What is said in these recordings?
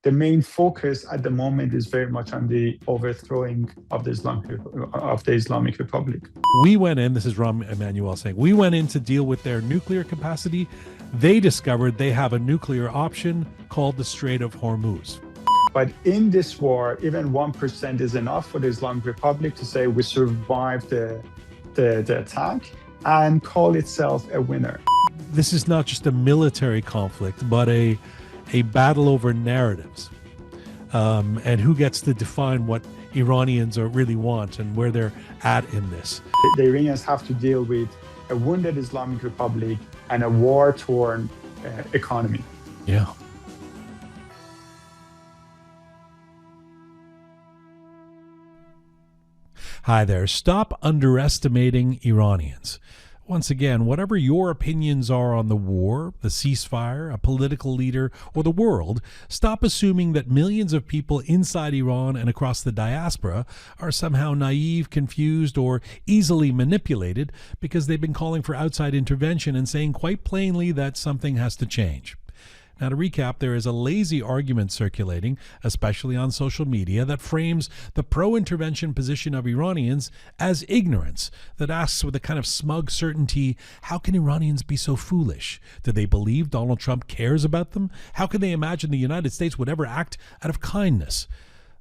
the main focus at the moment is very much on the overthrowing of the Islamic Republic. We went in, this is Ram Emanuel saying, we went in to deal with their nuclear capacity. They discovered they have a nuclear option called the Strait of Hormuz. But in this war, even 1% is enough for the Islamic Republic to say we survived the attack and call itself a winner. This is not just a military conflict, but a battle over narratives, and who gets to define what Iranians really want and where they're at in this. The Iranians have to deal with a wounded Islamic Republic and a war-torn economy. Yeah. Hi there. Stop underestimating Iranians. Once again, whatever your opinions are on the war, the ceasefire, a political leader, or the world, stop assuming that millions of people inside Iran and across the diaspora are somehow naive, confused, or easily manipulated because they've been calling for outside intervention and saying quite plainly that something has to change. Now, to recap, there is a lazy argument circulating, especially on social media, that frames the pro-intervention position of Iranians as ignorance, that asks with a kind of smug certainty, how can Iranians be so foolish? Do they believe Donald Trump cares about them? How can they imagine the United States would ever act out of kindness?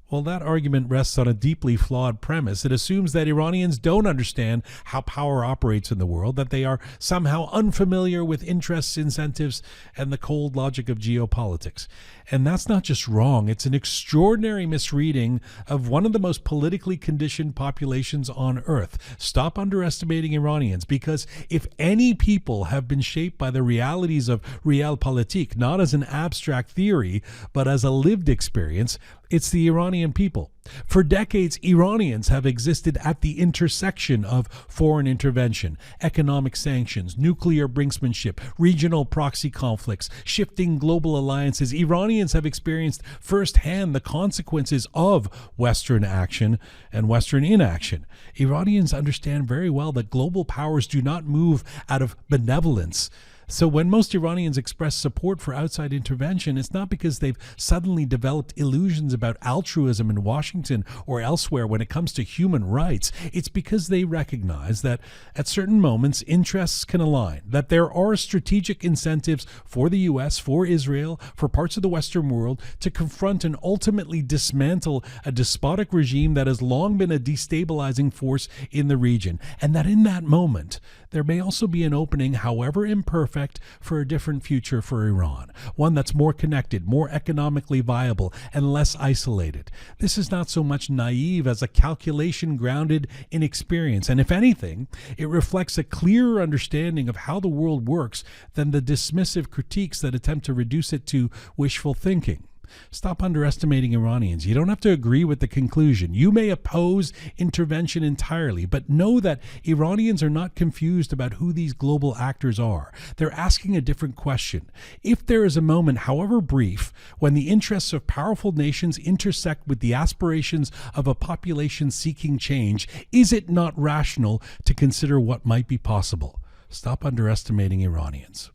Well, that argument rests on a deeply flawed premise. It assumes that Iranians don't understand how power operates in the world, that they are somehow unfamiliar with interests, incentives, and the cold logic of geopolitics. And that's not just wrong. It's an extraordinary misreading of one of the most politically conditioned populations on earth. Stop underestimating Iranians, because if any people have been shaped by the realities of realpolitik, not as an abstract theory, but as a lived experience, it's the Iranian people. For decades, Iranians have existed at the intersection of foreign intervention, economic sanctions, nuclear brinksmanship, regional proxy conflicts, shifting global alliances. Iranians have experienced firsthand the consequences of Western action and Western inaction. Iranians understand very well that global powers do not move out of benevolence. So when most Iranians express support for outside intervention, it's not because they've suddenly developed illusions about altruism in Washington or elsewhere when it comes to human rights. It's because they recognize that at certain moments, interests can align, that there are strategic incentives for the U.S., for Israel, for parts of the Western world to confront and ultimately dismantle a despotic regime that has long been a destabilizing force in the region. And that in that moment, there may also be an opening, however imperfect, for a different future for Iran, one that's more connected, more economically viable, and less isolated. This is not so much naive as a calculation grounded in experience, and if anything, it reflects a clearer understanding of how the world works than the dismissive critiques that attempt to reduce it to wishful thinking. Stop underestimating Iranians. You don't have to agree with the conclusion. You may oppose intervention entirely, but know that Iranians are not confused about who these global actors are. They're asking a different question. If there is a moment, however brief, when the interests of powerful nations intersect with the aspirations of a population seeking change, is it not rational to consider what might be possible? Stop underestimating Iranians.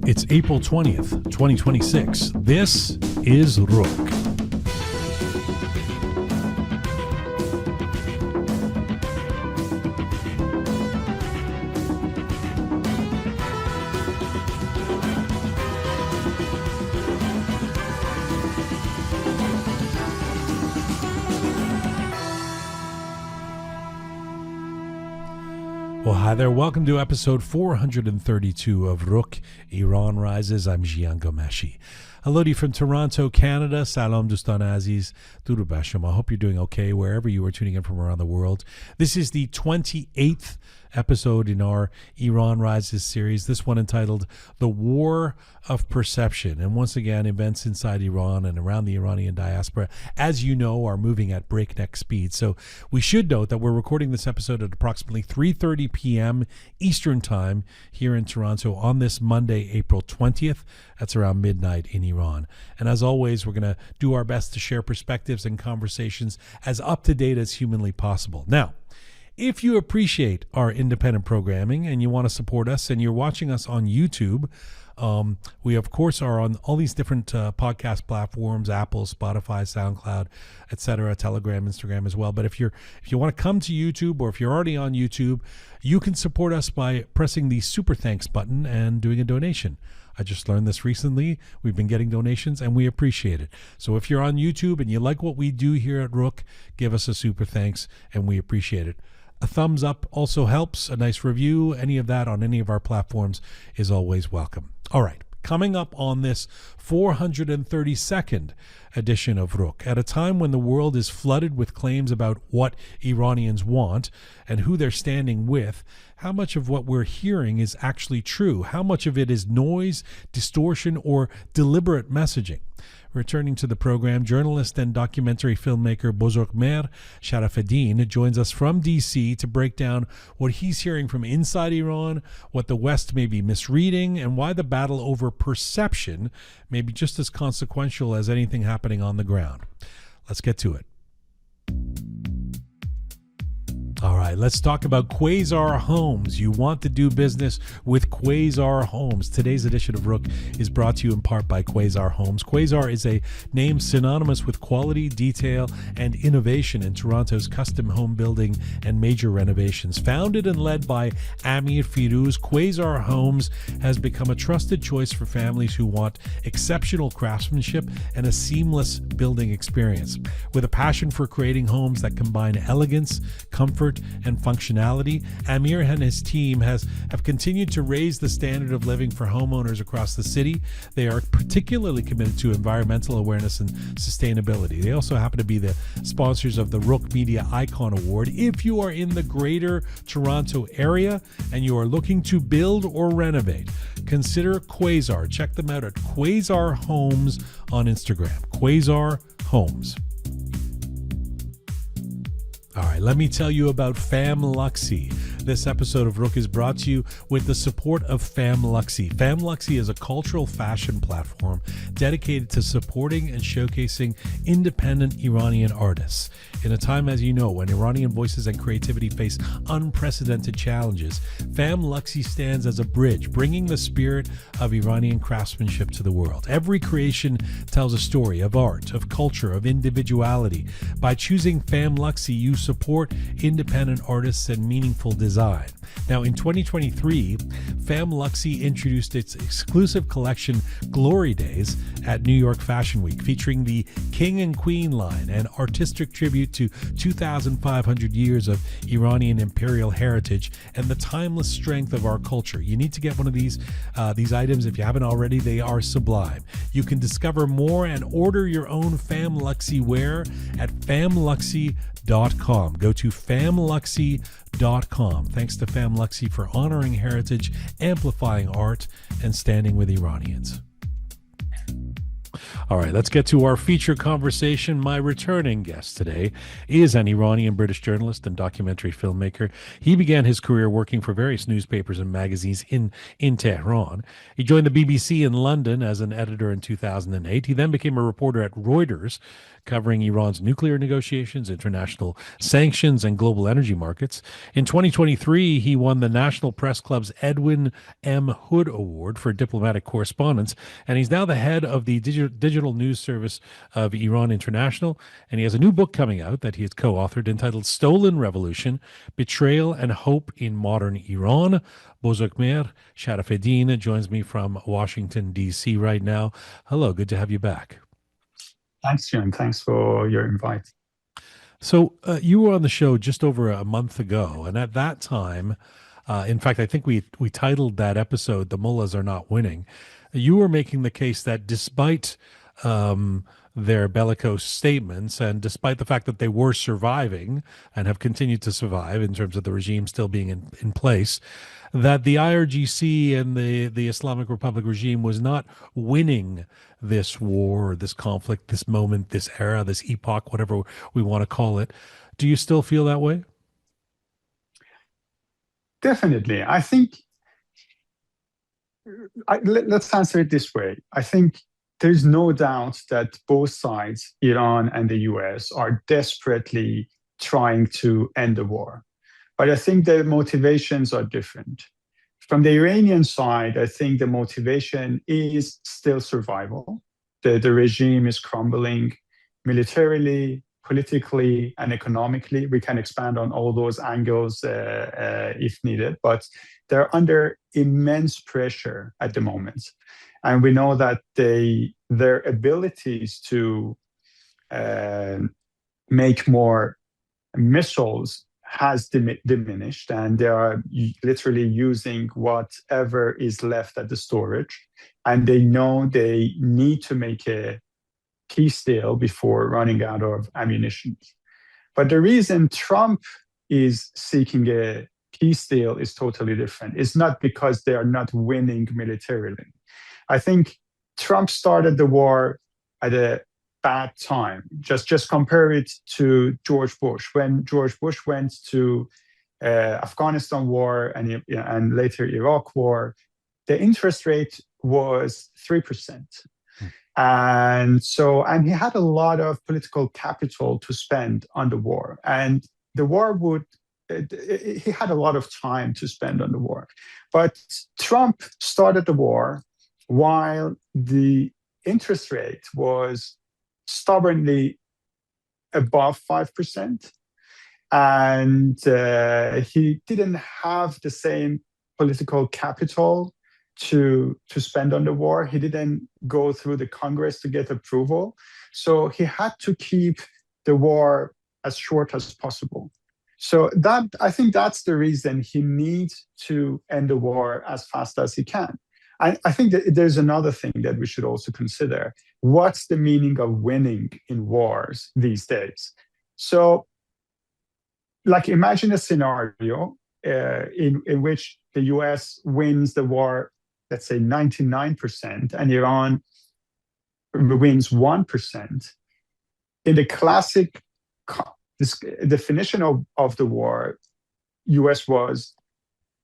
It's April 20th, 2026. This is Roqe. Well, hi there. Welcome to episode 432 of Roqe, Iran Rises. I'm Jian Ghomeshi. Hello to you from Toronto, Canada. Salam Dustan Aziz. Durud bar shoma. I hope you're doing okay wherever you are tuning in from around the world. This is the 28th episode in our Iran Rises series, this one entitled The War of Perception. And once again, events inside Iran and around the Iranian diaspora, as you know, are moving at breakneck speed. So we should note that we're recording this episode at approximately 3:30 p.m. Eastern Time here in Toronto on this Monday, April 20th. That's around midnight in Iran. And as always, we're going to do our best to share perspectives and conversations as up to date as humanly possible. Now, If you appreciate our independent programming and you want to support us and you're watching us on YouTube, we of course are on all these different podcast platforms: Apple, Spotify, SoundCloud, etc., Telegram, Instagram as well. But if you want to come to YouTube, or if you're already on YouTube, you can support us by pressing the super thanks button and doing a donation. I just learned this recently. We've been getting donations and we appreciate it. So if you're on YouTube and you like what we do here at Roqe, give us a super thanks and we appreciate it. A thumbs up also helps. A nice review, any of that on any of our platforms is always welcome. All right, coming up on this 432nd edition of Roqe, at a time when the world is flooded with claims about what Iranians want and who they're standing with, how much of what we're hearing is actually true? How much of it is noise, distortion, or deliberate messaging? Returning to the program, journalist and documentary filmmaker Bozorgmehr Sharafedin joins us from D.C. to break down what he's hearing from inside Iran, what the West may be misreading, and why the battle over perception may be just as consequential as anything happening on the ground. Let's get to it. All right, let's talk about Quasar Homes. You want to do business with Quasar Homes. Today's edition of Roqe is brought to you in part by Quasar Homes. Quasar is a name synonymous with quality, detail, and innovation in Toronto's custom home building and major renovations. Founded and led by Amir Firouz, Quasar Homes has become a trusted choice for families who want exceptional craftsmanship and a seamless building experience. With a passion for creating homes that combine elegance, comfort, and functionality, Amir and his team have continued to raise the standard of living for homeowners across the city. They are particularly committed to environmental awareness and sustainability. They also happen to be the sponsors of the Roqe Media Icon Award. If you are in the greater Toronto area and you are looking to build or renovate, consider Quasar. Check them out at Quasar Homes on Instagram. Quasar Homes. All right, let me tell you about FamLuxy. This episode of Roqe is brought to you with the support of FamLuxy. FamLuxy is a cultural fashion platform dedicated to supporting and showcasing independent Iranian artists. In a time, as you know, when Iranian voices and creativity face unprecedented challenges, FamLuxy stands as a bridge, bringing the spirit of Iranian craftsmanship to the world. Every creation tells a story of art, of culture, of individuality. By choosing FamLuxy, you support independent artists and meaningful design. Now, in 2023, FamLuxy introduced its exclusive collection, Glory Days, at New York Fashion Week, featuring the King and Queen line, an artistic tribute to 2,500 years of Iranian imperial heritage and the timeless strength of our culture. You need to get one of these items if you haven't already. They are sublime. You can discover more and order your own FamLuxy wear at famluxy.com. Go to famluxy.com. Thanks to FamLuxy for honoring heritage, amplifying art, and standing with Iranians. All right, let's get to our feature conversation. My returning guest today is an Iranian-British journalist and documentary filmmaker. He began his career working for various newspapers and magazines in Tehran. He joined the BBC in London as an editor in 2008. He then became a reporter at Reuters, covering Iran's nuclear negotiations, international sanctions, and global energy markets. In 2023, he won the National Press Club's Edwin M. Hood Award for diplomatic correspondence, and he's now the head of the digital news service of Iran International, and he has a new book coming out that he has co-authored entitled Stolen Revolution, Betrayal and Hope in Modern Iran. Bozorgmehr Sharafedin joins me from Washington, D.C. right now. Hello, good to have you back. Thanks, Jian. Thanks for your invite. So you were on the show just over a month ago, and at that time, in fact, I think we titled that episode, "The Mullahs Are Not Winning." You were making the case that despite their bellicose statements, and despite the fact that they were surviving and have continued to survive in terms of the regime still being in place, that the IRGC and the Islamic Republic regime was not winning this war, or this conflict, this moment, this era, this epoch, whatever we want to call it. Do you still feel that way? Definitely. I think, let's answer it this way. I think there's no doubt that both sides, Iran and the US, are desperately trying to end the war. But I think the motivations are different. From the Iranian side, I think the motivation is still survival. The regime is crumbling militarily, politically, and economically. We can expand on all those angles if needed, but they're under immense pressure at the moment. And we know that their abilities to make more missiles has diminished, and they are literally using whatever is left at the storage. And they know they need to make a peace deal before running out of ammunition. But the reason Trump is seeking a peace deal is totally different. It's not because they are not winning militarily. I think Trump started the war at a bad time. Just compare it to George Bush. When George Bush went to Afghanistan war and later Iraq war, the interest rate was 3%. And he had a lot of political capital to spend on the war. And the war he had a lot of time to spend on the war. But Trump started the war while the interest rate was stubbornly above 5%. And he didn't have the same political capital to spend on the war. He didn't go through the Congress to get approval. So he had to keep the war as short as possible. So I think that's the reason he needs to end the war as fast as he can. I think that there's another thing that we should also consider. What's the meaning of winning in wars these days? So, imagine a scenario in which the US wins the war, let's say 99%, and Iran wins 1%. In the classic definition of the war, US was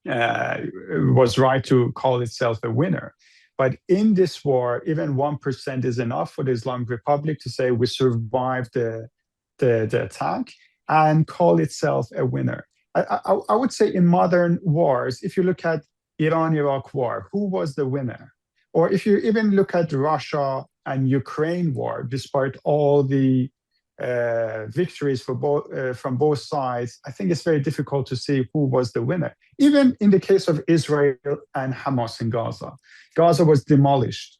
right to call itself a winner. But in this war, even 1% is enough for the Islamic Republic to say we survived the attack and call itself a winner. I would say in modern wars, if you look at Iran-Iraq war, who was the winner? Or if you even look at Russia and Ukraine war, despite all the victories from both sides, I think it's very difficult to see who was the winner. Even in the case of Israel and Hamas in Gaza, Gaza was demolished,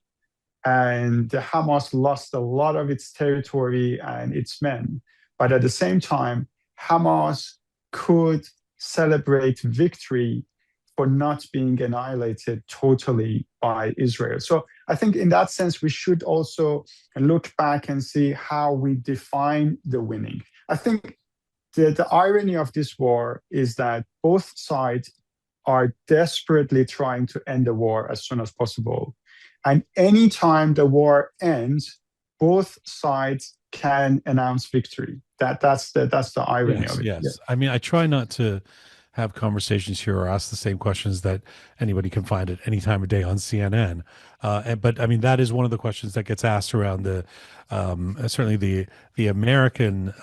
and Hamas lost a lot of its territory and its men. But at the same time, Hamas could celebrate victory for not being annihilated totally by Israel. So I think in that sense, we should also look back and see how we define the winning. I think the irony of this war is that both sides are desperately trying to end the war as soon as possible. And anytime the war ends, both sides can announce victory. That's the irony of it. Yes. Yeah. I mean, I try not to have conversations here or ask the same questions that anybody can find at any time of day on CNN. But I mean, that is one of the questions that gets asked around certainly the American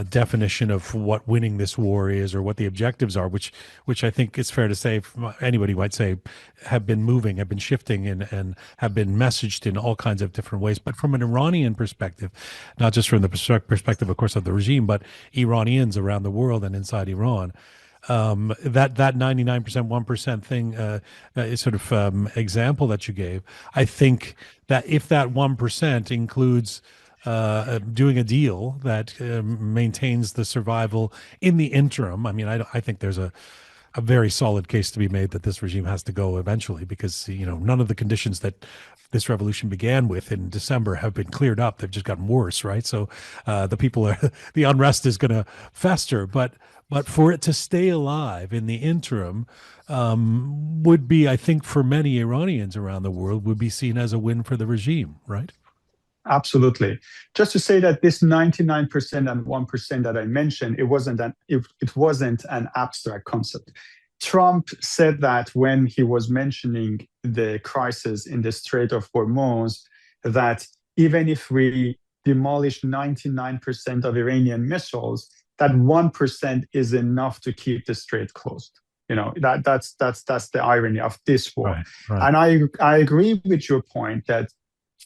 definition of what winning this war is or what the objectives are, which I think it's fair to say anybody might say have been shifting and have been messaged in all kinds of different ways. But from an Iranian perspective, not just from the perspective, of course, of the regime, but Iranians around the world and inside Iran, that 99%, 1% thing is sort of example that you gave. I think that if that 1% includes doing a deal that maintains the survival in the interim, I mean, I think there's a very solid case to be made that this regime has to go eventually, because none of the conditions that this revolution began with in December have been cleared up. They've just gotten worse, right? So the unrest is going to fester, but for it to stay alive in the interim would be, I think, for many Iranians around the world, would be seen as a win for the regime, right? Absolutely. Just to say that this 99% and 1% that I mentioned, it wasn't an abstract concept. Trump said that when he was mentioning the crisis in the Strait of Hormuz, that even if we demolish 99% of Iranian missiles, that 1% is enough to keep the strait closed. That's the irony of this war. Right. And I agree with your point that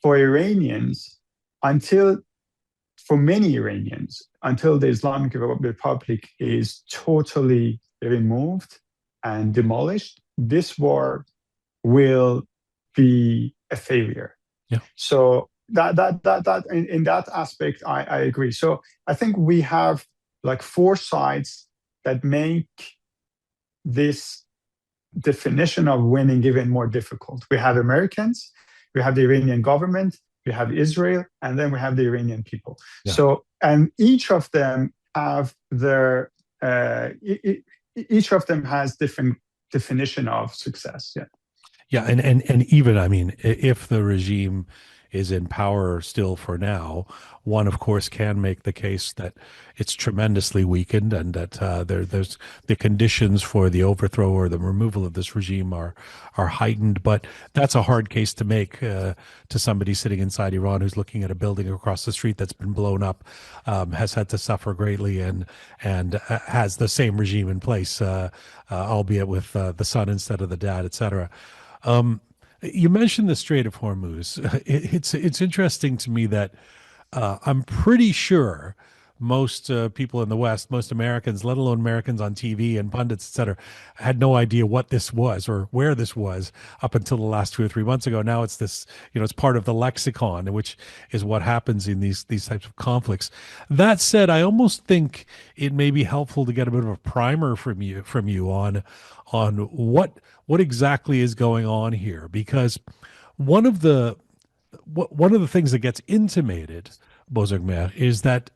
for Iranians, for many Iranians, until the Islamic Republic is totally removed and demolished, this war will be a failure. Yeah. So that in that aspect, I agree. So I think we have like four sides that make this definition of winning even more difficult. We have Americans, we have the Iranian government, we have Israel, and then we have the Iranian people. Yeah. So, and each of them have their each of them has different definition of success. Yeah. Yeah, and even, I mean, if the regime is in power still for now, one of course can make the case that it's tremendously weakened and that there's the conditions for the overthrow or the removal of this regime are heightened. But that's a hard case to make to somebody sitting inside Iran who's looking at a building across the street that's been blown up, has had to suffer greatly, and has the same regime in place, albeit with the son instead of the dad, etc. You mentioned the Strait of Hormuz. It's interesting to me that I'm pretty sure most people in the West, most Americans, let alone Americans on TV and pundits, et cetera, had no idea what this was or where this was up until the last 2 or 3 months ago. Now it's this, it's part of the lexicon, which is what happens in these types of conflicts. That said, I almost think it may be helpful to get a bit of a primer from you on what exactly is going on here, because one of the things that gets intimated, Bozorgmehr, is that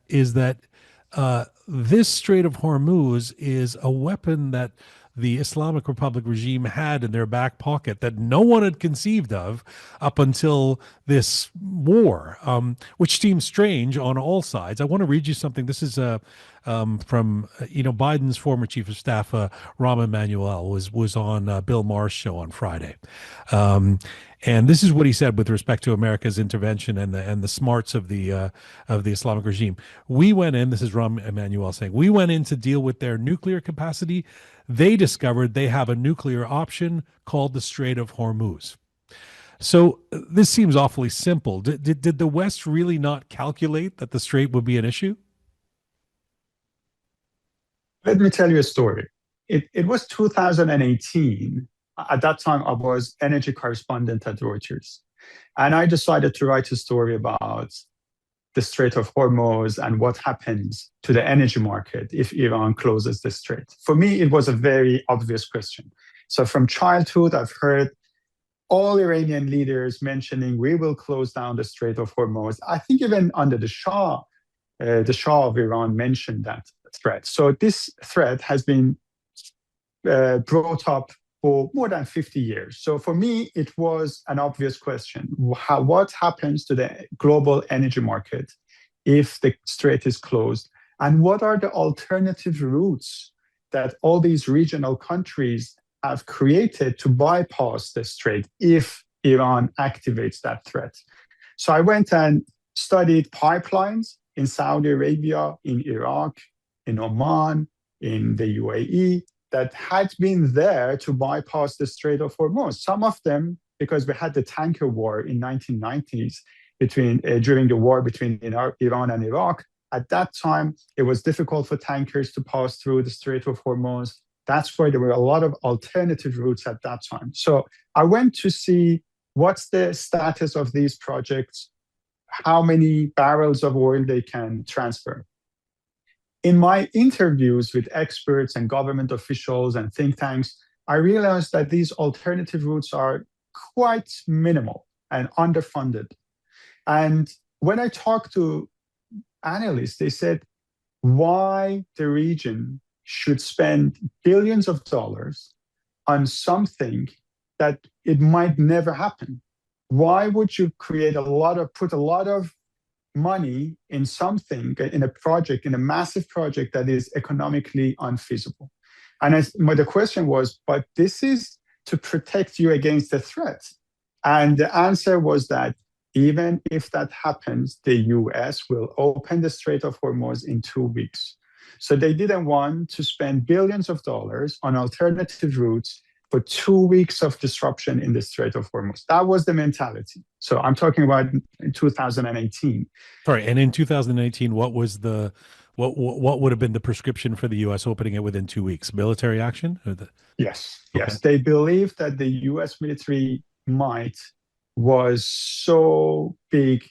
this Strait of Hormuz is a weapon that the Islamic Republic regime had in their back pocket that no one had conceived of up until this war, which seems strange on all sides. I want to read you something. This is from Biden's former chief of staff, Rahm Emanuel, was on Bill Maher's show on Friday. And this is what he said with respect to America's intervention and the smarts of the Islamic regime. We went in, this is Rahm Emanuel saying, we went in to deal with their nuclear capacity. They discovered they have a nuclear option called the Strait of Hormuz. So this seems awfully simple. Did the West really not calculate that the Strait would be an issue? Let me tell you a story. It was 2018. At that time, I was energy correspondent at Reuters. And I decided to write a story about the Strait of Hormuz and what happens to the energy market if Iran closes the strait. For me, it was a very obvious question. So from childhood, I've heard all Iranian leaders mentioning we will close down the Strait of Hormuz. I think even under the Shah of Iran mentioned that threat. So this threat has been brought up for more than 50 years. So for me, it was an obvious question. What happens to the global energy market if the strait is closed? And what are the alternative routes that all these regional countries have created to bypass the strait if Iran activates that threat? So I went and studied pipelines in Saudi Arabia, in Iraq, in Oman, in the UAE, that had been there to bypass the Strait of Hormuz. Some of them, because we had the tanker war in 1990s during the war between Iran and Iraq. At that time, it was difficult for tankers to pass through the Strait of Hormuz. That's why there were a lot of alternative routes at that time. So I went to see what's the status of these projects, how many barrels of oil they can transfer. In my interviews with experts and government officials and think tanks, I realized that these alternative routes are quite minimal and underfunded. And when I talked to analysts, they said, why the region should spend billions of dollars on something that it might never happen? Why would you put a lot of money in something, in a project, in a massive project that is economically unfeasible? And the question was, but this is to protect you against the threat. And the answer was that even if that happens, the US will open the Strait of Hormuz in 2 weeks. So they didn't want to spend billions of dollars on alternative routes for 2 weeks of disruption in the Strait of Hormuz. That was the mentality. So I'm talking about in 2018. Sorry, and in 2018, what was the what would have been the prescription for the U.S. opening it within 2 weeks? Military action? Yes, Okay. yes. They believed that the US military might was so big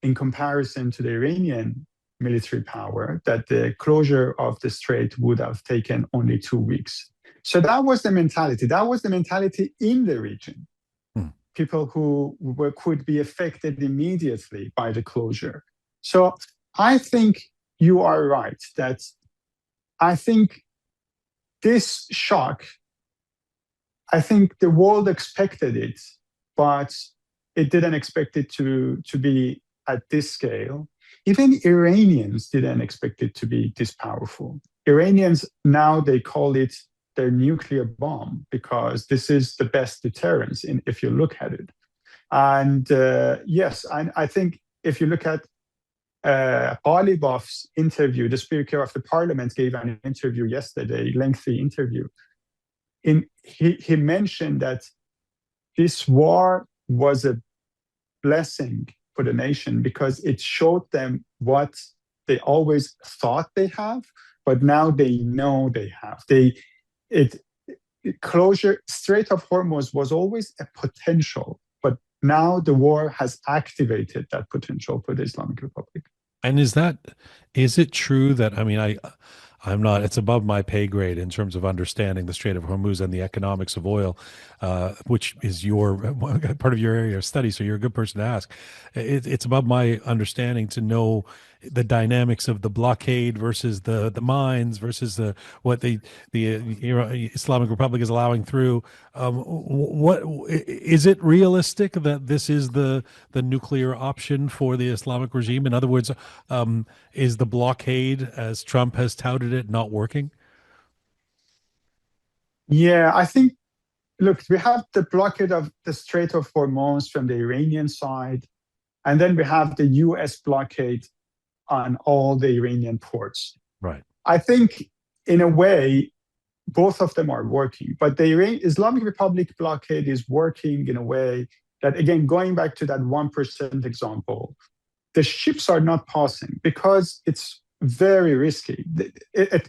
in comparison to the Iranian military power that the closure of the strait would have taken only 2 weeks. So that was the mentality. That was the mentality in the region. People who could be affected immediately by the closure. So I think you are right that I think this shock, I think the world expected it, but it didn't expect it to be at this scale. Even Iranians didn't expect it to be this powerful. Iranians now, they call it their nuclear bomb because this is the best deterrence if you look at it. And yes, I think if you look at Ghalibaf's interview, the Speaker of the Parliament gave an interview yesterday, lengthy interview. He mentioned that this war was a blessing for the nation because it showed them what they always thought they have, but now they know they have. Closure, Strait of Hormuz was always a potential, but now the war has activated that potential for the Islamic Republic. And is it true that, I mean, I'm not, it's above my pay grade in terms of understanding the Strait of Hormuz and the economics of oil, which is your part of your area of study. So you're a good person to ask. It's above my understanding to know the dynamics of the blockade versus the mines versus what the Islamic Republic is allowing through. What is it realistic that this is the nuclear option for the Islamic regime? In other words, is the blockade, as Trump has touted it, not working? Yeah, I think, look, we have the blockade of the Strait of Hormuz from the Iranian side, and then we have the US blockade on all the Iranian ports. Right. I think, in a way, both of them are working, but the Islamic Republic blockade is working in a way that, again, going back to that 1% example, the ships are not passing because it's very risky.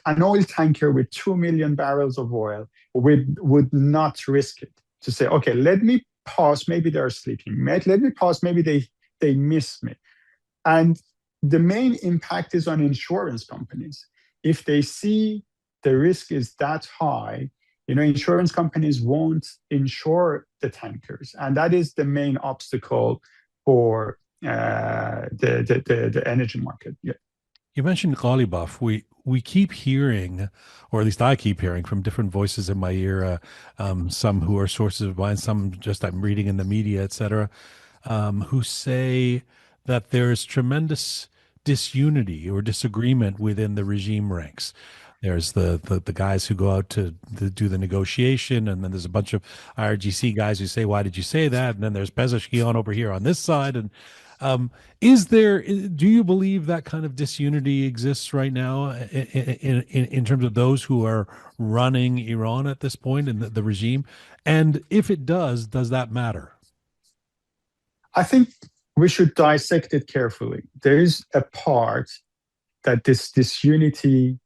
An oil tanker with 2 million barrels of oil would not risk it to say, okay, let me pass, maybe they're sleeping. Let me pass, maybe they miss me. And the main impact is on insurance companies. If they see the risk is that high, insurance companies won't insure the tankers. And that is the main obstacle for the energy market. Yeah. You mentioned Ghalibaf. We keep hearing, or at least I keep hearing from different voices in my ear, some who are sources of mine, some just I'm reading in the media, etc., who say that there's tremendous disunity or disagreement within the regime ranks. There's the guys who go out to do the negotiation, and then there's a bunch of IRGC guys who say, "Why did you say that?" And then there's Pezeshkian over here on this side. And do you believe that kind of disunity exists right now in terms of those who are running Iran at this point in the regime? And if it does that matter? I think we should dissect it carefully. There is a part that this disunity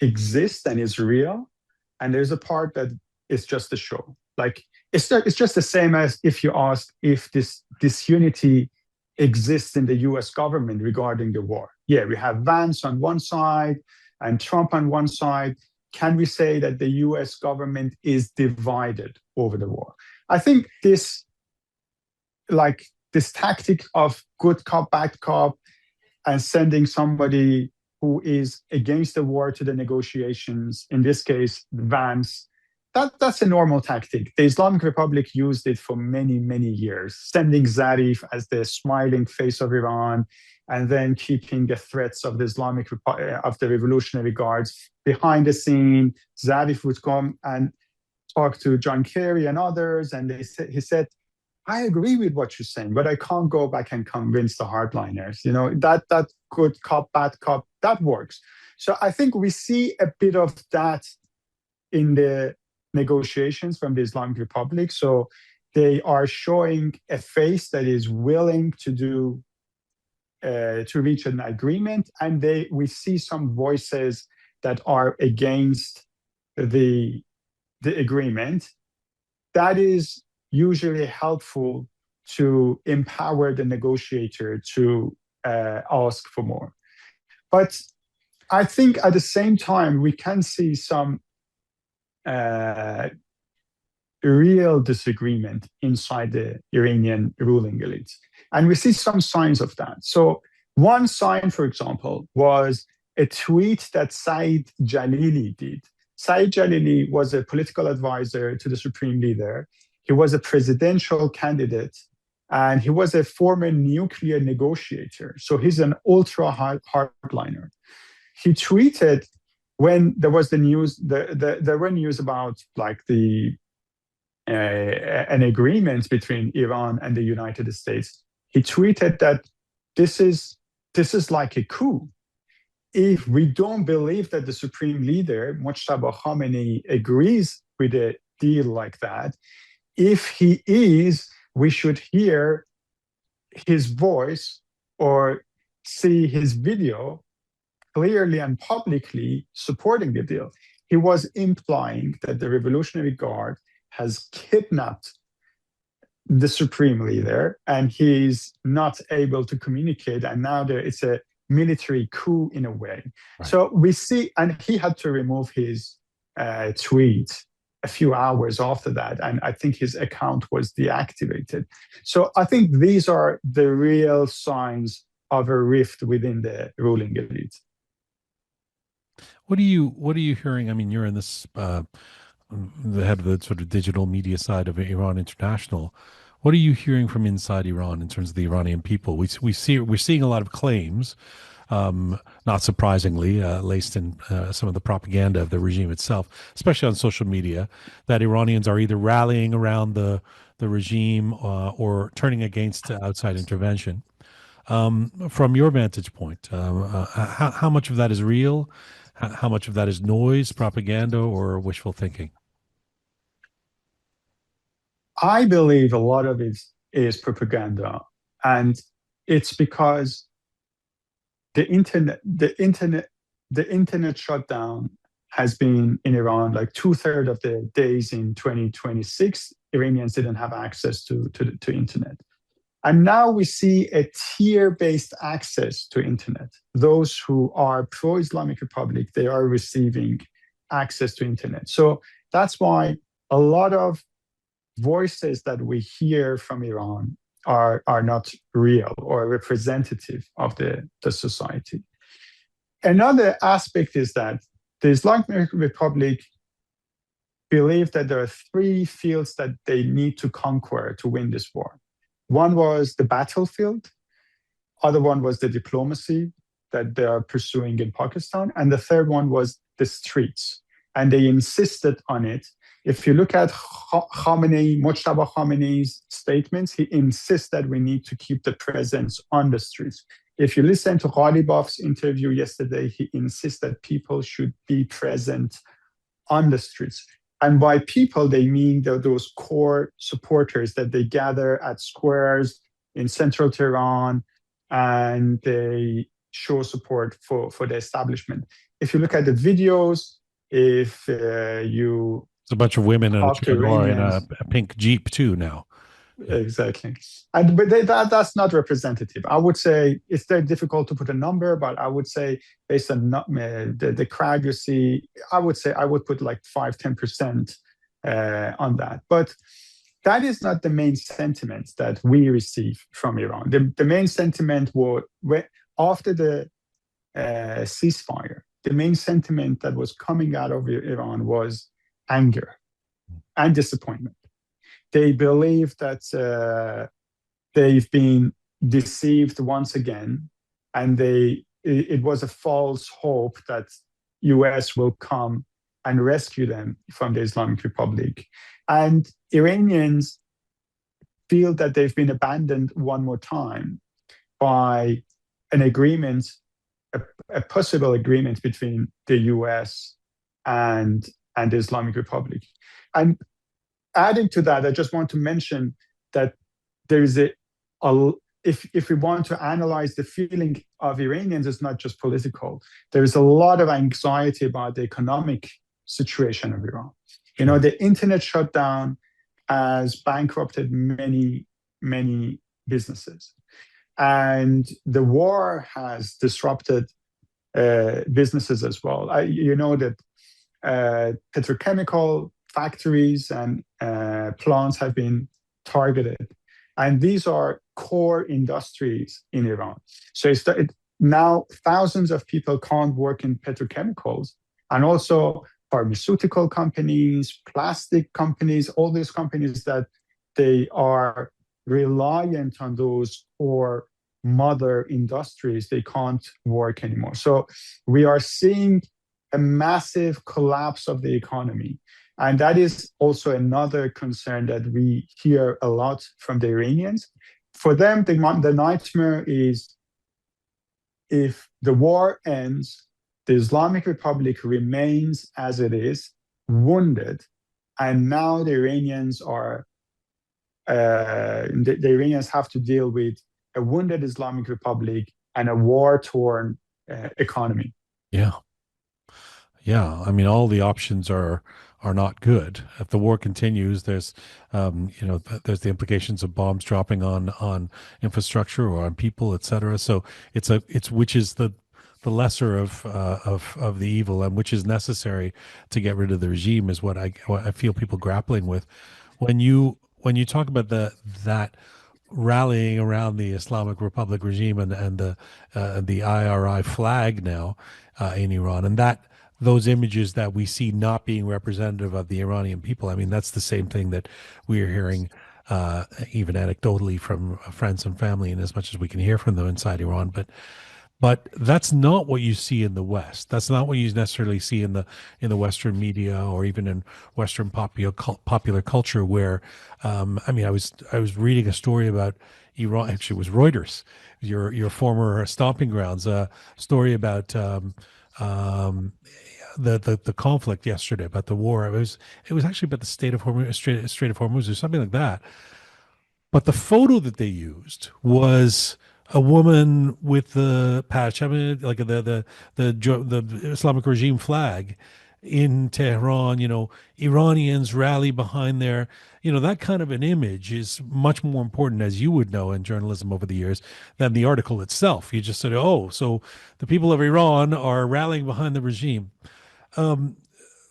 exists and is real, and there's a part that is just a show. Like it's just the same as if you ask if this disunity exists in the US government regarding the war. Yeah, we have Vance on one side and Trump on one side. Can we say that the US government is divided over the war? I think this tactic of good cop, bad cop, and sending somebody who is against the war to the negotiations, in this case, Vance, that's a normal tactic. The Islamic Republic used it for many, many years, sending Zarif as the smiling face of Iran, and then keeping the threats of the of the Revolutionary Guards behind the scene. Zarif would come and talk to John Kerry and others, and he said, I agree with what you're saying, but I can't go back and convince the hardliners. That good cop, bad cop, that works. So I think we see a bit of that in the negotiations from the Islamic Republic. So they are showing a face that is willing to reach an agreement, and we see some voices that are against the agreement. That is usually helpful to empower the negotiator to ask for more. But I think at the same time, we can see some real disagreement inside the Iranian ruling elite. And we see some signs of that. So one sign, for example, was a tweet that Saeed Jalili did. Saeed Jalili was a political advisor to the supreme leader. He was a presidential candidate, and he was a former nuclear negotiator. So he's an ultra hardliner. He tweeted when there was the news, there were news about like an agreement between Iran and the United States. He tweeted that this is like a coup. If we don't believe that the supreme leader, Mojtaba Khamenei, agrees with a deal like that, if he is, we should hear his voice or see his video clearly and publicly supporting the deal. He was implying that the Revolutionary Guard has kidnapped the supreme leader and he's not able to communicate, and now it's a military coup in a way. Right. So we see, and he had to remove his tweet a few hours after that, and I think his account was deactivated. So I think these are the real signs of a rift within the ruling elite. What are you hearing? I mean, you're in this the head of the sort of digital media side of Iran International. What are you hearing from inside Iran in terms of the Iranian people? We're seeing a lot of claims, not surprisingly, laced in some of the propaganda of the regime itself, especially on social media, that Iranians are either rallying around the regime or turning against outside intervention. From your vantage point, how much of that is real? How much of that is noise, propaganda, or wishful thinking? I believe a lot of it is propaganda, and it's because the internet shutdown has been in Iran. Like 2/3 of the days in 2026, Iranians didn't have access to internet. And now we see a tier-based access to internet. Those who are pro-Islamic Republic, they are receiving access to internet. So that's why a lot of voices that we hear from Iran are not real or representative of the society. Another aspect is that the Islamic Republic believe that there are 3 fields that they need to conquer to win this war. One was the battlefield, other one was the diplomacy that they are pursuing in Pakistan, and the third one was the streets. And they insisted on it. If you look at Mojtaba Khamenei's statements, he insists that we need to keep the presence on the streets. If you listen to Ghalibaf's interview yesterday, he insists that people should be present on the streets. And by people, they mean those core supporters that they gather at squares in central Tehran, and they show support for the establishment. If you look at the videos, if you... It's a bunch of women in a pink Jeep too now. Exactly. But that's not representative. I would say it's very difficult to put a number, but I would say based on the crowd you see, I would put like 5-10% on that. But that is not the main sentiment that we receive from Iran. The main sentiment was, after the ceasefire, the main sentiment that was coming out of Iran was anger and disappointment. They believe that they've been deceived once again, and it was a false hope that US will come and rescue them from the Islamic Republic. And Iranians feel that they've been abandoned one more time by an agreement a possible agreement between the US and the Islamic Republic. And adding to that, I just want to mention that there is if we want to analyze the feeling of Iranians, it's not just political. There is a lot of anxiety about the economic situation of Iran. You know, the internet shutdown has bankrupted many, many businesses. And the war has disrupted businesses as well. You know that petrochemical factories and plants have been targeted. And these are core industries in Iran. So now thousands of people can't work in petrochemicals, and also pharmaceutical companies, plastic companies, all these companies that they are reliant on those core mother industries, they can't work anymore. So we are seeing a massive collapse of the economy. And that is also another concern that we hear a lot from the Iranians. For them, the nightmare is if the war ends, the Islamic Republic remains as it is, wounded, and now the Iranians have to deal with a wounded Islamic Republic and a war-torn economy. Yeah. Yeah, I mean, all the options are not good. If the war continues, there's there's the implications of bombs dropping on infrastructure or on people, etc. So it's which is the lesser of the evil, and which is necessary to get rid of the regime, is what I feel people grappling with. When you talk about that rallying around the Islamic Republic regime and the IRI flag now in Iran, and those images that we see not being representative of the Iranian people. I mean, that's the same thing that we are hearing, even anecdotally, from friends and family, and as much as we can hear from them inside Iran. But that's not what you see in the West. That's not what you necessarily see in the Western media or even in Western popular culture. Where, I mean, I was reading a story about Iran. Actually, it was Reuters, your former stomping grounds. A story about the conflict yesterday, about the war. It was actually about the Strait of Hormuz or something like that. But the photo that they used was a woman with the patch, I mean, like the Islamic regime flag in Tehran. You know, Iranians rally behind their, that kind of an image is much more important, as you would know in journalism over the years, than the article itself. You just said, oh, so the people of Iran are rallying behind the regime.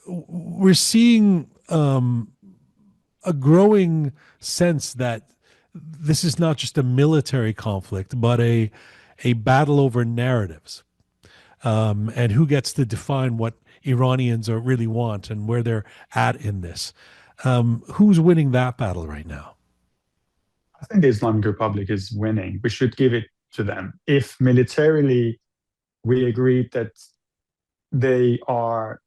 We're seeing a growing sense that this is not just a military conflict, but a battle over narratives, and who gets to define what Iranians really want and where they're at in this. Who's winning that battle right now? I think the Islamic Republic is winning. We should give it to them. If militarily we agreed that they are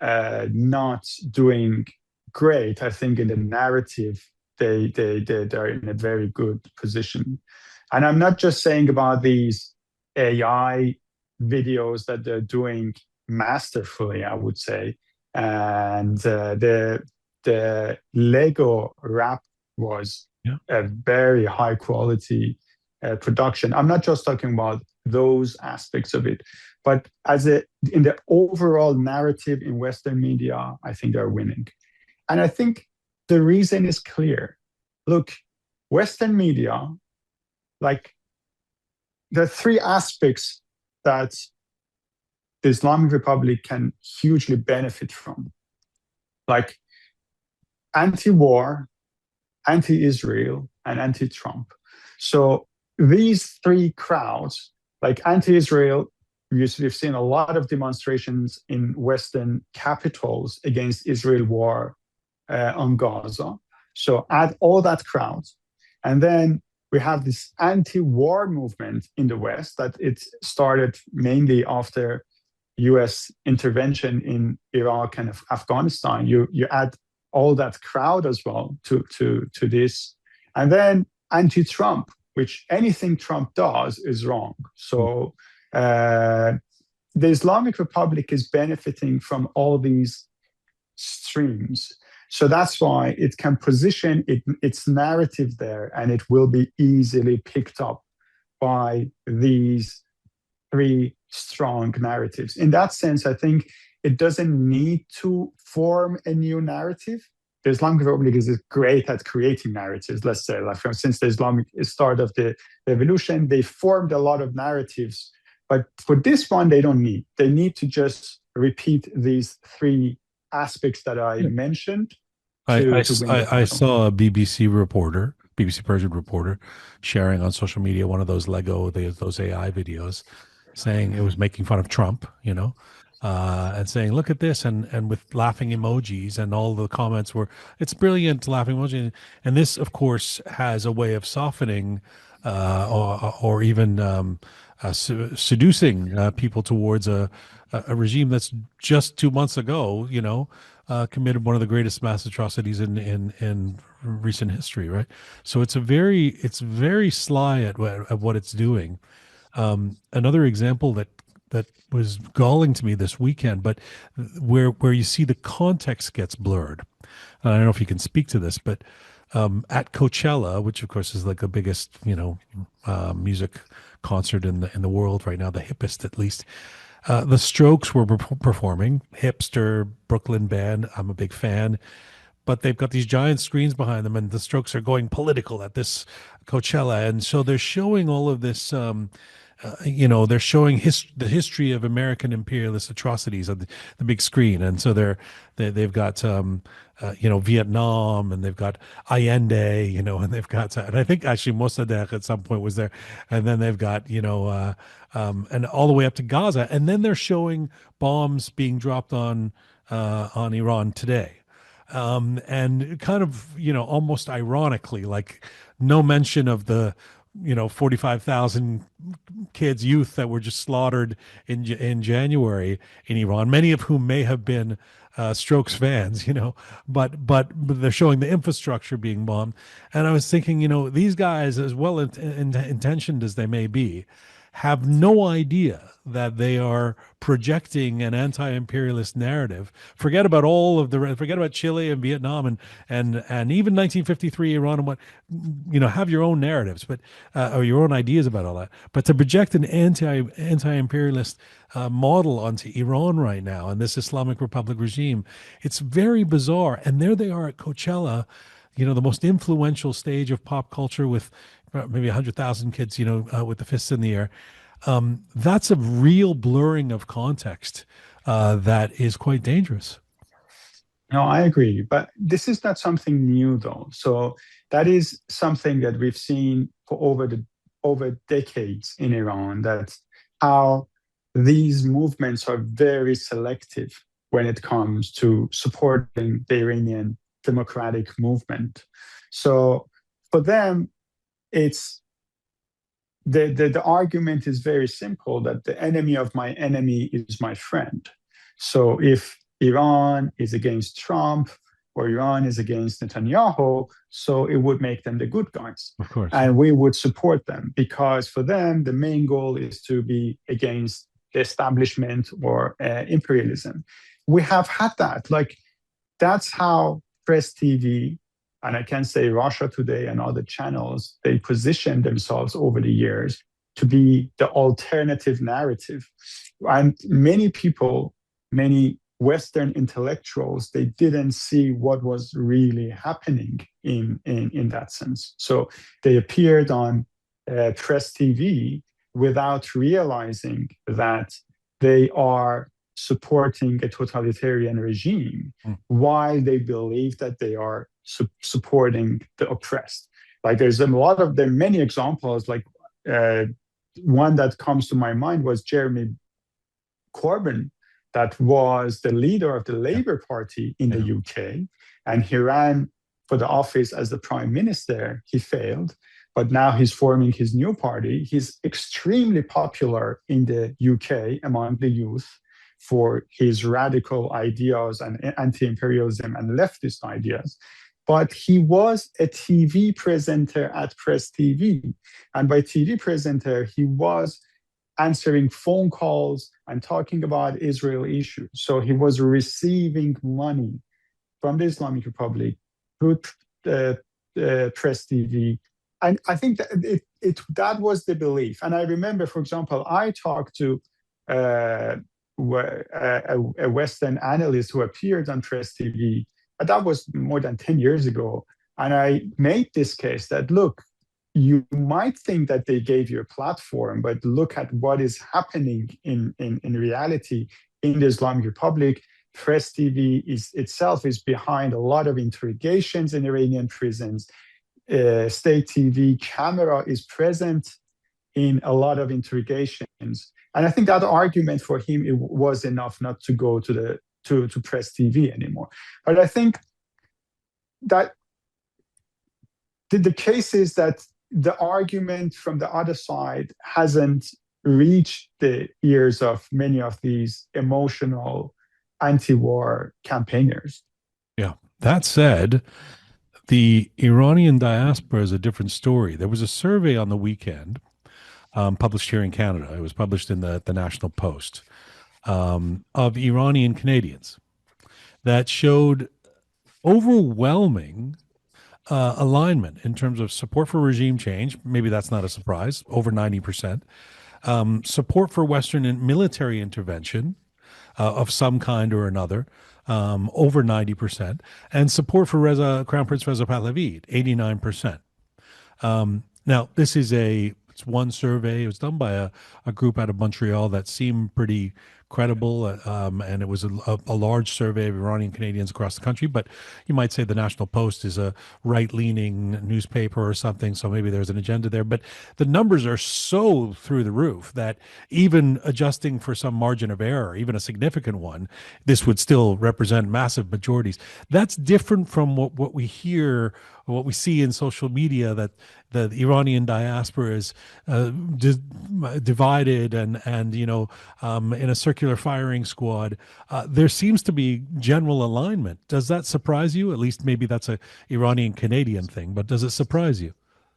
not doing great, I think in the narrative they're in a very good position. And I'm not just saying about these AI videos that they're doing masterfully, I would say. And the Lego rap was a very high quality production. I'm not just talking about those aspects of it, but in the overall narrative in Western media, I think they're winning. And I think the reason is clear. Look, Western media, like, there are three aspects that the Islamic Republic can hugely benefit from, like anti-war, anti-Israel, and anti-Trump. So these three crowds, like anti-Israel, we've seen a lot of demonstrations in Western capitals against Israel war on Gaza. So add all that crowd. And then we have this anti-war movement in the West that it started mainly after US intervention in Iraq and Afghanistan. You add all that crowd as well to this. And then anti-Trump, which anything Trump does is wrong. So Uh, the Islamic Republic is benefiting from all these streams. So that's why it can position its narrative there, and it will be easily picked up by these three strong narratives. In that sense, I think it doesn't need to form a new narrative. The Islamic Republic is great at creating narratives, let's say. Like since the Islamic start of the revolution, they formed a lot of narratives. But for this one, they don't need. They need to just repeat these three aspects that I mentioned to win the I battle. saw a BBC Persian reporter, sharing on social media one of those those AI videos, saying it was making fun of Trump, and saying, "Look at this," and with laughing emojis, and all the comments were, "It's brilliant," laughing emoji, and this, of course, has a way of softening, or even seducing people towards a regime that's just 2 months ago, committed one of the greatest mass atrocities in recent history, right? So it's very sly at what it's doing. Another example that was galling to me this weekend, but where you see the context gets blurred. And I don't know if you can speak to this, but at Coachella, which of course is like the biggest music concert in the world right now, the hippest at least. The Strokes were performing, hipster Brooklyn band. I'm a big fan, but they've got these giant screens behind them, and the Strokes are going political at this Coachella, and so they're showing all of this. They're showing the history of American imperialist atrocities on the big screen, and so they've got Vietnam, and they've got Allende, and they've got, and I think actually Mossadegh at some point was there, and then they've got and all the way up to Gaza, and then they're showing bombs being dropped on Iran today. And kind of, almost ironically, like no mention of the 45,000 kids, youth that were just slaughtered in January in Iran, many of whom may have been Strokes fans, but they're showing the infrastructure being bombed. And I was thinking, these guys, as well intentioned as they may be, have no idea that they are projecting an anti-imperialist narrative. Forget about Chile and Vietnam and even 1953 Iran and what, have your own narratives, but or your own ideas about all that. But to project an anti-imperialist model onto Iran right now and this Islamic Republic regime, it's very bizarre. And there they are at Coachella, the most influential stage of pop culture with maybe 100,000 kids, with the fists in the air. That's a real blurring of context that is quite dangerous. No, I agree. But this is not something new, though. So that is something that we've seen for over decades in Iran, that how these movements are very selective when it comes to supporting the Iranian democratic movement. So for them, it's the argument is very simple, that the enemy of my enemy is my friend. So if Iran is against Trump or Iran is against Netanyahu, so it would make them the good guys. Of course. And we would support them, because for them, the main goal is to be against the establishment or imperialism. We have had that. Like, that's how Press TV, and I can say Russia Today and other channels, they position themselves over the years to be the alternative narrative. And many people, many Western intellectuals, they didn't see what was really happening in that sense. So they appeared on Press TV without realizing that they are supporting a totalitarian regime while they believe that they are supporting the oppressed. Like there are many examples. Like one that comes to my mind was Jeremy Corbyn, that was the leader of the Labour Party in the UK, and he ran for the office as the prime minister. He failed, but now he's forming his new party. He's extremely popular in the UK among the youth for his radical ideas and anti-imperialism and leftist ideas. But he was a TV presenter at Press TV. And by TV presenter, he was answering phone calls and talking about Israel issues. So he was receiving money from the Islamic Republic through Press TV. And I think that that was the belief. And I remember, for example, I talked to uh, a Western analyst who appeared on Press TV. That was more than 10 years ago. And I made this case that, look, you might think that they gave you a platform, but look at what is happening in reality in the Islamic Republic. Press TV itself is behind a lot of interrogations in Iranian prisons. State TV camera is present in a lot of interrogations. And I think that argument for him it was enough not to go to Press TV anymore. But I think that the case is that the argument from the other side hasn't reached the ears of many of these emotional anti-war campaigners. Yeah. That said, the Iranian diaspora is a different story. There was a survey on the weekend published here in Canada. It was published in the National Post of Iranian Canadians that showed overwhelming alignment in terms of support for regime change. Maybe that's not a surprise, over 90%. Support for Western military intervention of some kind or another, over 90%. And support for Crown Prince Reza Pahlavi, 89%. Now, this is it's one survey. It was done by a group out of Montreal that seemed pretty credible, and it was a large survey of Iranian Canadians across the country. But you might say the National Post is a right-leaning newspaper or something, so maybe there's an agenda there. But the numbers are so through the roof that even adjusting for some margin of error, even a significant one, this would still represent massive majorities. That's different from what we hear, what we see in social media, that the Iranian diaspora is divided and in a circular firing squad. There seems to be general alignment. Does that surprise you? At least maybe that's a Iranian Canadian thing, but does it surprise you?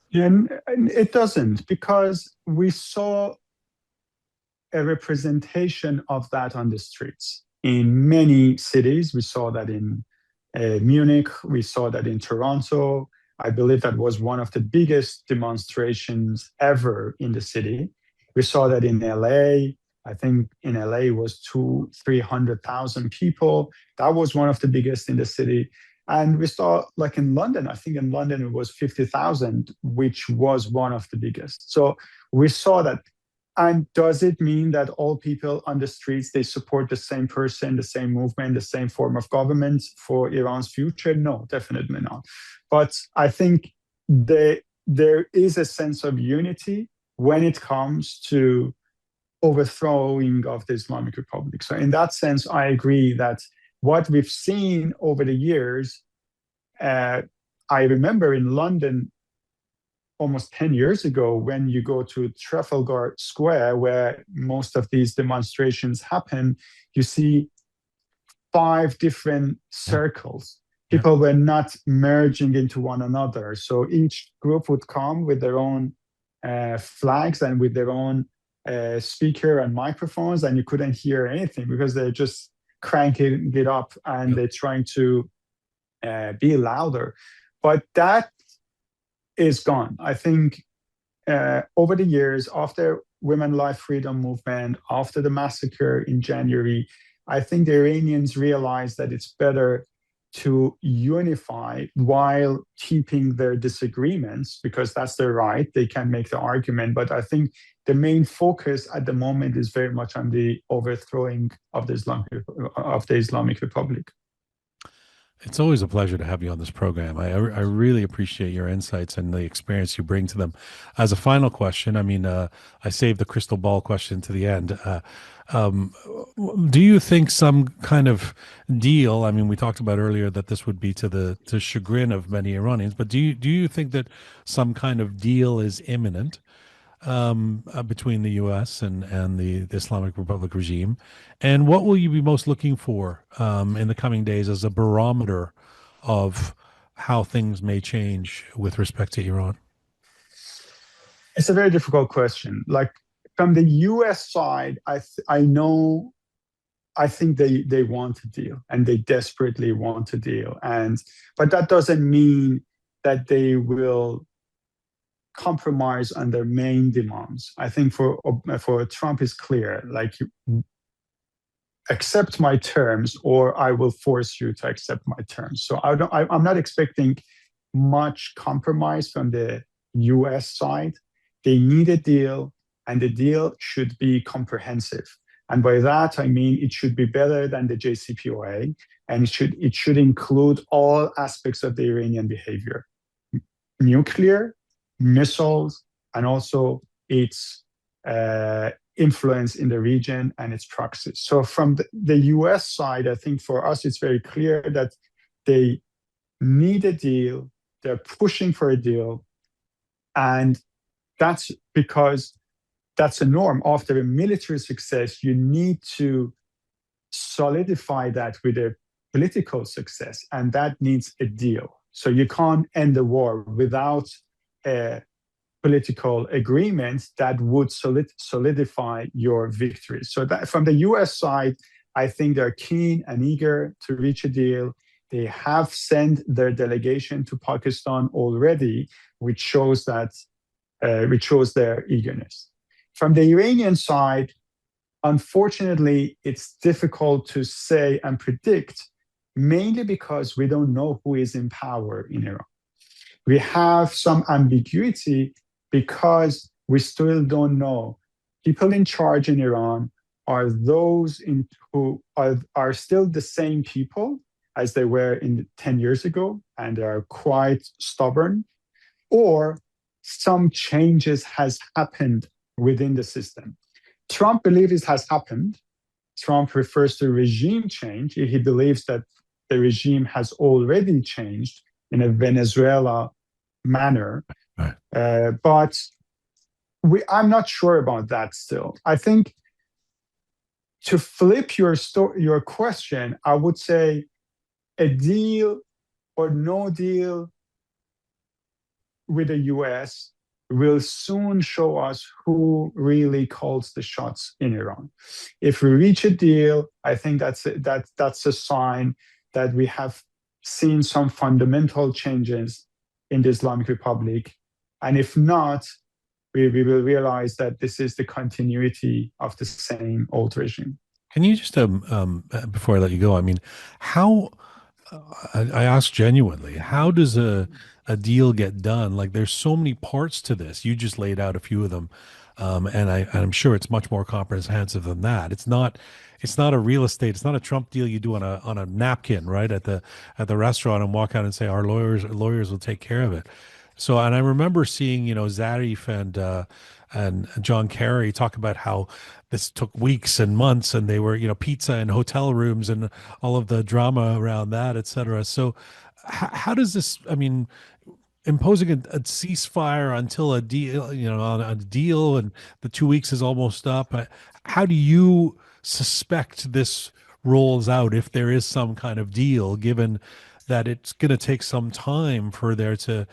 Yeah, and it doesn't, because we saw a representation of that on the streets in many cities. We saw that in Munich, we saw that in Toronto. I believe that was one of the biggest demonstrations ever in the city. We saw that in LA. I think in LA was 300,000 people. That was one of the biggest in the city. And we saw, like in London, I think in London it was 50,000, which was one of the biggest. So we saw that. And does it mean that all people on the streets, they support the same person, the same movement, the same form of government for Iran's future? No, definitely not. But I think there is a sense of unity when it comes to overthrowing of the Islamic Republic. So in that sense, I agree that what we've seen over the years, I remember in London, almost 10 years ago, when you go to Trafalgar Square, where most of these demonstrations happen, you see 5 different circles. People were not merging into one another. So each group would come with their own flags and with their own speaker and microphones, and you couldn't hear anything because they're just cranking it up and they're trying to be louder. But that is gone. I think over the years, after Women Life Freedom Movement, after the massacre in January, I think the Iranians realized that it's better to unify while keeping their disagreements, because that's their right. They can make the argument. But I think the main focus at the moment is very much on the overthrowing of the Islamic Republic. It's always a pleasure to have you on this program. I really appreciate your insights and the experience you bring to them. As a final question, I mean, I saved the crystal ball question to the end. Do you think some kind of deal? I mean, we talked about earlier that this would be to the chagrin of many Iranians, but do you think that some kind of deal is imminent between the U.S. and the Islamic Republic regime? And what will you be most looking for in the coming days as a barometer of how things may change with respect to Iran? It's a very difficult question. Like, from the U.S. side, I think they want a deal, and they desperately want a deal, but that doesn't mean that they will compromise on their main demands. I think for Trump is clear, like, accept my terms or I will force you to accept my terms. So I'm not expecting much compromise from the US side. They need a deal, and the deal should be comprehensive. And by that, I mean it should be better than the JCPOA, and it should include all aspects of the Iranian behavior: nuclear, missiles, and also its influence in the region and its proxies. So from the US side, I think for us, it's very clear that they need a deal. They're pushing for a deal. And that's because that's a norm. After a military success, you need to solidify that with a political success, and that needs a deal. So you can't end the war without a political agreement that would solidify your victory. So that from the US side, I think they're keen and eager to reach a deal. They have sent their delegation to Pakistan already, which shows their eagerness. From the Iranian side, unfortunately, it's difficult to say and predict, mainly because we don't know who is in power in Iran. We have some ambiguity because we still don't know. People in charge in Iran are those who are still the same people as they were 10 years ago, and they are quite stubborn, or some changes has happened within the system. Trump believes it has happened. Trump refers to regime change. He believes that the regime has already changed in a Venezuela manner. Right. But I'm not sure about that still. I think to flip your question, I would say a deal or no deal with the US will soon show us who really calls the shots in Iran. If we reach a deal, I think that's a sign that we have seen some fundamental changes in the Islamic Republic. And if not, we will realize that this is the continuity of the same old regime. Can you just, before I let you go, I mean, how, I ask genuinely, how does a deal get done? Like, there's so many parts to this. You just laid out a few of them. And I'm sure it's much more comprehensive than that. It's not a real estate. It's not a Trump deal you do on a napkin, right, at the restaurant, and walk out and say our lawyers will take care of it. So, and I remember seeing, Zarif and John Kerry talk about how this took weeks and months, and they were, pizza and hotel rooms and all of the drama around that, et cetera. So how does this, I mean, imposing a ceasefire until a deal, on a deal, and the 2 weeks is almost up. How do you suspect this rolls out if there is some kind of deal, given that it's going to take some time for there to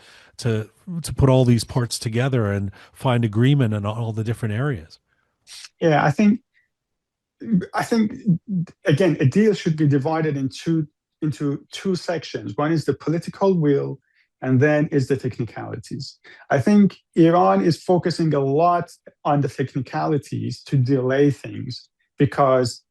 put all these parts together and find agreement in all the different areas? Yeah, I think again, a deal should be divided into two sections. One is the political will, and then is the technicalities. I think Iran is focusing a lot on the technicalities to delay things, because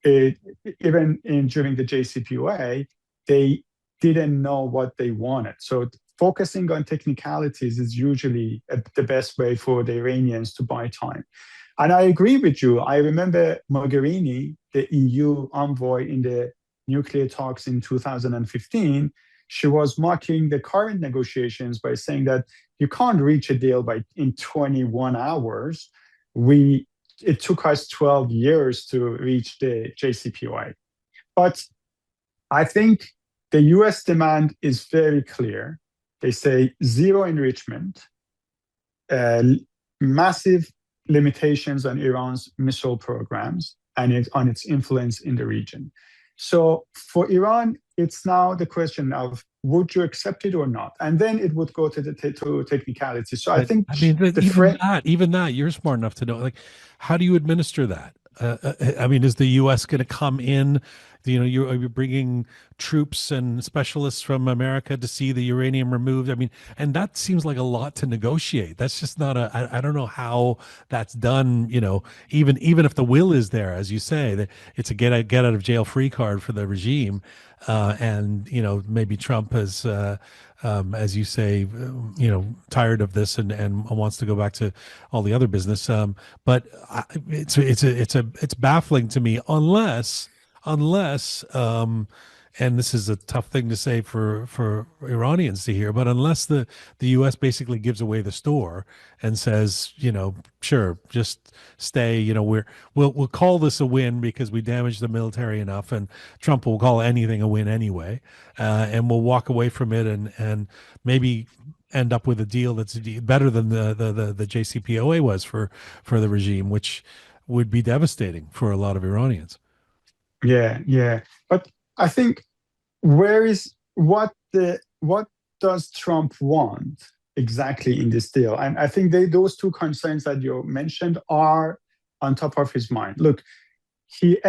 even during the JCPOA, they didn't know what they wanted. So focusing on technicalities is usually the best way for the Iranians to buy time. And I agree with you. I remember Mogherini, the EU envoy in the nuclear talks in 2015, she was mocking the current negotiations by saying that you can't reach a deal in 21 hours. It took us 12 years to reach the JCPOA. But I think the US demand is very clear. They say zero enrichment, massive limitations on Iran's missile programs and on its influence in the region. So for Iran, it's now the question of would you accept it or not? And then it would go to the to technicality. So I But think I mean, the even that, you're smart enough to know. Like, how do you administer that? I mean, is the U.S. going to come in? You know, you're bringing troops and specialists from America to see the uranium removed. I mean, and that seems like a lot to negotiate. That's just not a. I don't know how that's done. You know, even if the will is there, as you say, that it's a get out of jail free card for the regime, and you know, maybe Trump has. As you say, you know, tired of this and wants to go back to all the other business. But it's baffling to me unless and this is a tough thing to say for Iranians to hear, but unless the U.S. basically gives away the store and says, you know, sure, just stay, you know, we'll call this a win because we damaged the military enough, and Trump will call anything a win anyway, and we'll walk away from it and maybe end up with a deal that's better than the JCPOA was for the regime, which would be devastating for a lot of Iranians. Yeah. But I think what does Trump want exactly in this deal? And I think those two concerns that you mentioned are on top of his mind. Look, the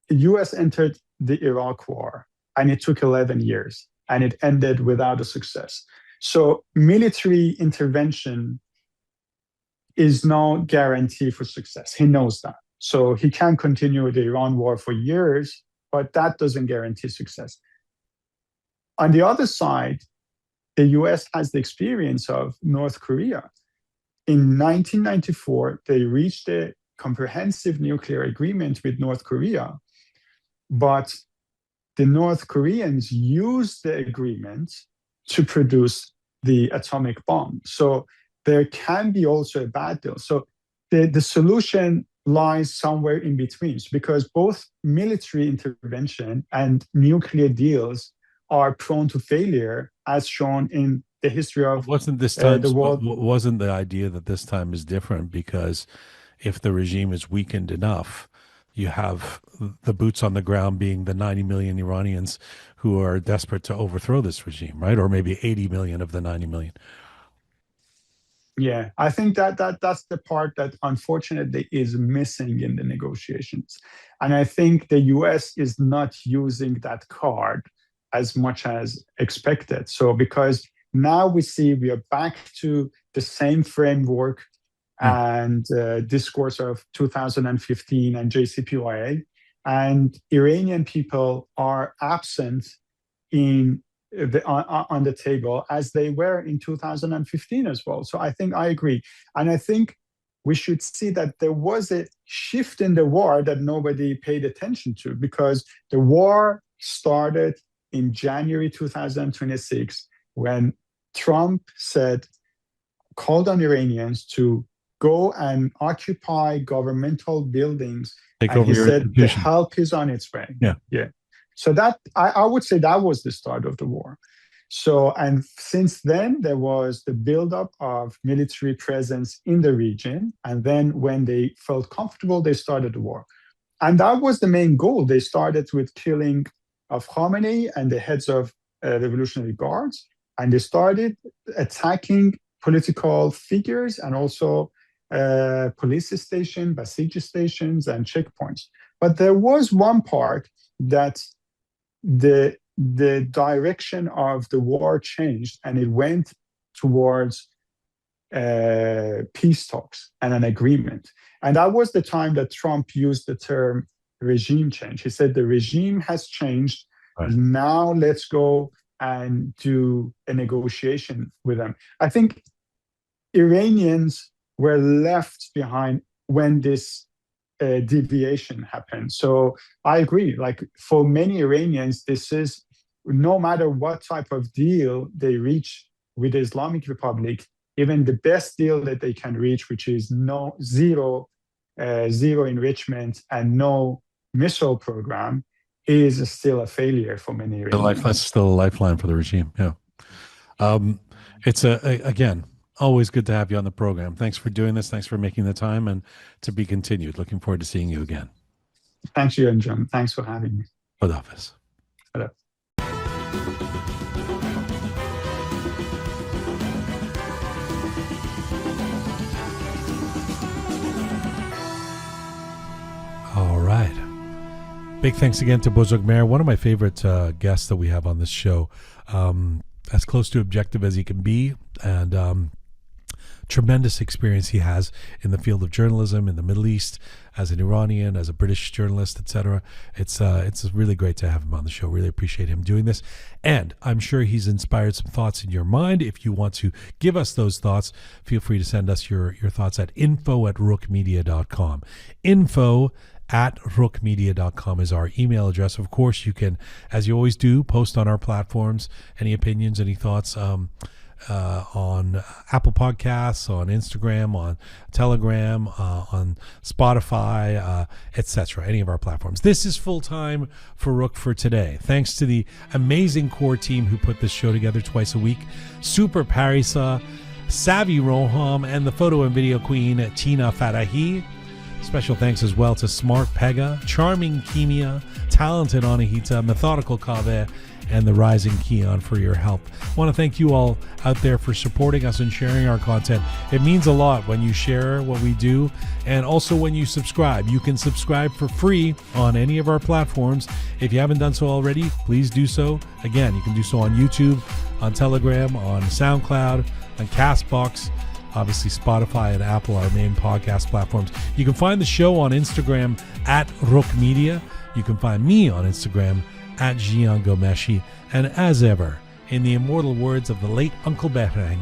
U.S. entered the Iraq War, and it took 11 years, and it ended without a success. So military intervention is no guarantee for success. He knows that. So he can continue the Iran war for years, but that doesn't guarantee success. On the other side, the US has the experience of North Korea. In 1994, they reached a comprehensive nuclear agreement with North Korea, but the North Koreans used the agreement to produce the atomic bomb. So there can be also a bad deal. So the solution lies somewhere in between, because both military intervention and nuclear deals are prone to failure, as shown in the history of wasn't this time the world. Wasn't the idea that this time is different because if the regime is weakened enough, you have the boots on the ground being the 90 million Iranians who are desperate to overthrow this regime, right? Or maybe 80 million of the 90 million. Yeah, I think that's the part that unfortunately is missing in the negotiations. And I think the US is not using that card as much as expected. So because now we see we are back to the same framework and discourse of 2015 and JCPOA, and Iranian people are absent on the table as they were in 2015 as well. So I think I agree. And I think we should see that there was a shift in the war that nobody paid attention to, because the war started in January 2026 when Trump called on Iranians to go and occupy governmental buildings. And he said the help is on its way. Yeah. So that I would say that was the start of the war. So, and since then there was the buildup of military presence in the region, and then when they felt comfortable, they started the war, and that was the main goal. They started with killing of Khamenei and the heads of Revolutionary Guards, and they started attacking political figures and also police stations, Basij stations, and checkpoints. But there was one part that the direction of the war changed, and it went towards peace talks and an agreement. And that was the time that Trump used the term regime change. He said the regime has changed. Right. Now let's go and do a negotiation with them. I think Iranians were left behind when this deviation happened. So I agree. Like for many Iranians, this is, no matter what type of deal they reach with the Islamic Republic, even the best deal that they can reach, which is zero enrichment and no missile program, is still a failure for many Iranians. That's still a lifeline for the regime. Yeah. It's again, always good to have you on the program. Thanks for doing this. Thanks for making the time, and to be continued. Looking forward to seeing you again. Thanks, Jian. Thanks for having me. Khudafis. Khudafis. Big thanks again to Bozorgmehr, one of my favorite guests that we have on this show. As close to objective as he can be, and tremendous experience he has in the field of journalism in the Middle East, as an Iranian, as a British journalist, etc. It's really great to have him on the show. Really appreciate him doing this, and I'm sure he's inspired some thoughts in your mind. If you want to give us those thoughts, feel free to send us your thoughts at info@roqemedia.com. info@roqemedia.com is our email address. Of course, you can, as you always do, post on our platforms any opinions, any thoughts on Apple Podcasts, on Instagram, on Telegram, on Spotify, etc. Any of our platforms. This is Full Time for Roqe for today. Thanks to the amazing core team who put this show together twice a week. Super Parisa, Savvy Roham, and the photo and video queen, Tina Farahi. Special thanks as well to Smart Pega, Charming Kimia, Talented Anahita, Methodical Kaveh, and the Rising Keon for your help. I want to thank you all out there for supporting us and sharing our content. It means a lot when you share what we do, and also when you subscribe. You can subscribe for free on any of our platforms. If you haven't done so already, please do so. Again, you can do so on YouTube, on Telegram, on SoundCloud, on CastBox, obviously Spotify and Apple, our main podcast platforms. You can find the show on Instagram at Roqe Media. You can find me on Instagram at Jian Ghomeshi. And as ever, in the immortal words of the late Uncle Behrang,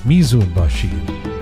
Mizun Bashir.